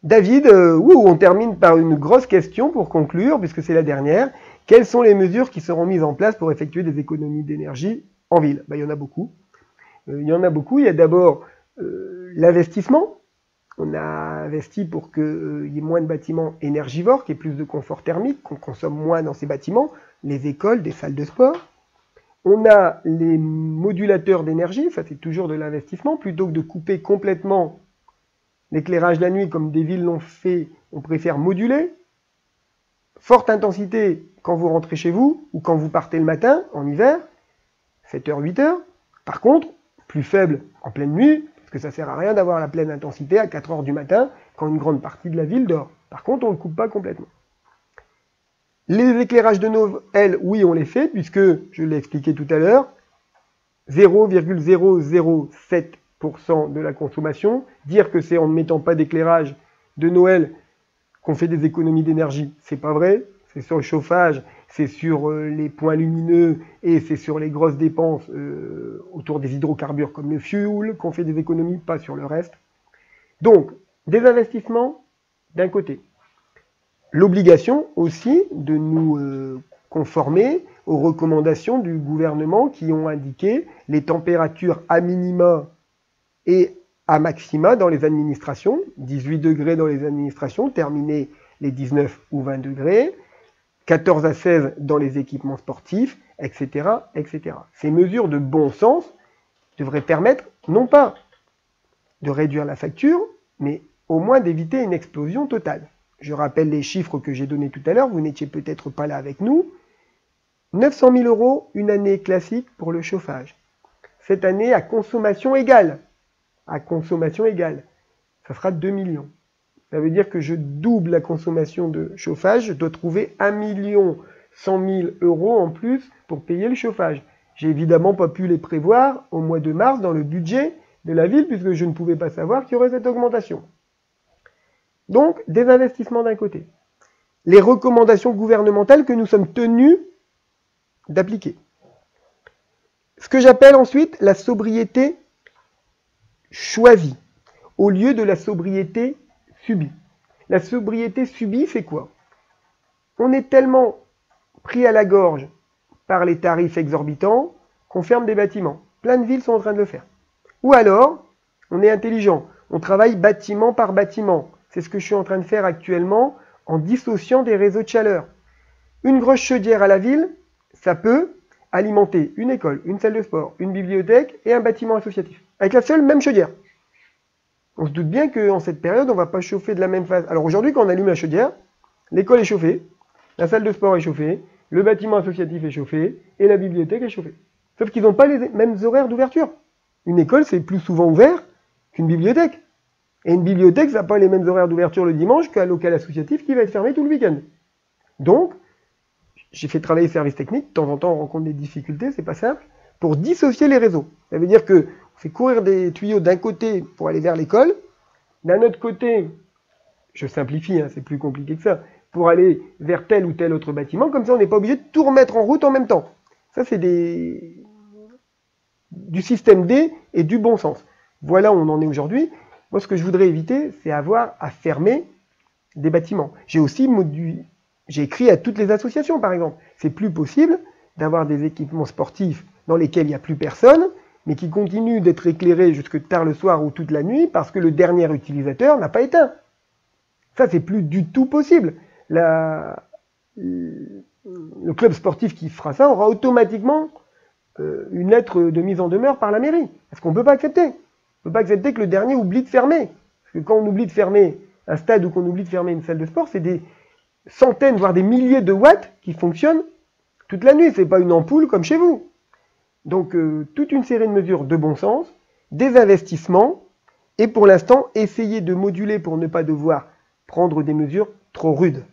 David, on termine par une grosse question pour conclure, puisque c'est la dernière. Quelles sont les mesures qui seront mises en place pour effectuer des économies d'énergie en ville? Il y en a beaucoup. Il y a d'abord l'investissement. On a investi pour qu'il y ait moins de bâtiments énergivores, qu'il y ait plus de confort thermique, qu'on consomme moins dans ces bâtiments, les écoles, des salles de sport. On a les modulateurs d'énergie, ça c'est toujours de l'investissement. Plutôt que de couper complètement l'éclairage la nuit comme des villes l'ont fait, on préfère moduler. Forte intensité quand vous rentrez chez vous ou quand vous partez le matin, en hiver, 7h, 8h. Par contre, plus faible en pleine nuit, parce que ça ne sert à rien d'avoir la pleine intensité à 4h du matin quand une grande partie de la ville dort. Par contre, on ne le coupe pas complètement. Les éclairages de Noël, oui, on les fait, puisque, je l'ai expliqué tout à l'heure, 0,007% de la consommation. Dire que c'est en ne mettant pas d'éclairage de Noël qu'on fait des économies d'énergie, c'est pas vrai. C'est sur le chauffage, c'est sur les points lumineux et c'est sur les grosses dépenses autour des hydrocarbures comme le fuel qu'on fait des économies, pas sur le reste. Donc, des investissements d'un côté. L'obligation aussi de nous conformer aux recommandations du gouvernement qui ont indiqué les températures à minima et à maxima dans les administrations, 18 degrés dans les administrations, terminer les 19 ou 20 degrés, 14 à 16 dans les équipements sportifs, etc., etc. Ces mesures de bon sens devraient permettre, non pas de réduire la facture, mais au moins d'éviter une explosion totale. Je rappelle les chiffres que j'ai donnés tout à l'heure, vous n'étiez peut-être pas là avec nous. 900 000 € une année classique pour le chauffage. Cette année, à consommation égale, ça sera 2 millions. Ça veut dire que je double la consommation de chauffage, je dois trouver 1 100 000 € en plus pour payer le chauffage. J'ai évidemment pas pu les prévoir au mois de mars dans le budget de la ville, puisque je ne pouvais pas savoir qu'il y aurait cette augmentation. Donc, des investissements d'un côté. Les recommandations gouvernementales que nous sommes tenus d'appliquer. Ce que j'appelle ensuite la sobriété choisie, au lieu de la sobriété subie. La sobriété subie, c'est quoi? On est tellement pris à la gorge par les tarifs exorbitants qu'on ferme des bâtiments. Plein de villes sont en train de le faire. Ou alors, on est intelligent, on travaille bâtiment par bâtiment. C'est ce que je suis en train de faire actuellement en dissociant des réseaux de chaleur. Une grosse chaudière à la ville, ça peut alimenter une école, une salle de sport, une bibliothèque et un bâtiment associatif. Avec la seule même chaudière. On se doute bien qu'en cette période, on ne va pas chauffer de la même façon. Alors aujourd'hui, quand on allume la chaudière, l'école est chauffée, la salle de sport est chauffée, le bâtiment associatif est chauffé et la bibliothèque est chauffée. Sauf qu'ils n'ont pas les mêmes horaires d'ouverture. Une école, c'est plus souvent ouvert qu'une bibliothèque. Et une bibliothèque, ça n'a pas les mêmes horaires d'ouverture le dimanche qu'un local associatif qui va être fermé tout le week-end. Donc, j'ai fait travailler service technique, de temps en temps on rencontre des difficultés, c'est pas simple, pour dissocier les réseaux. Ça veut dire qu'on fait courir des tuyaux d'un côté pour aller vers l'école, d'un autre côté, je simplifie, c'est plus compliqué que ça, pour aller vers tel ou tel autre bâtiment, comme ça on n'est pas obligé de tout remettre en route en même temps. Ça c'est du système D et du bon sens. Voilà où on en est aujourd'hui. Moi ce que je voudrais éviter, c'est avoir à fermer des bâtiments. J'ai écrit à toutes les associations, par exemple. C'est plus possible d'avoir des équipements sportifs dans lesquels il n'y a plus personne, mais qui continuent d'être éclairés jusque tard le soir ou toute la nuit parce que le dernier utilisateur n'a pas éteint. Ça, c'est plus du tout possible. Le club sportif qui fera ça aura automatiquement une lettre de mise en demeure par la mairie. Parce qu'on ne peut pas accepter. On ne peut pas accepter que le dernier oublie de fermer. Parce que quand on oublie de fermer un stade ou qu'on oublie de fermer une salle de sport, c'est des centaines, voire des milliers de watts qui fonctionnent toute la nuit. Ce n'est pas une ampoule comme chez vous. Donc, toute une série de mesures de bon sens, des investissements, et pour l'instant, essayer de moduler pour ne pas devoir prendre des mesures trop rudes.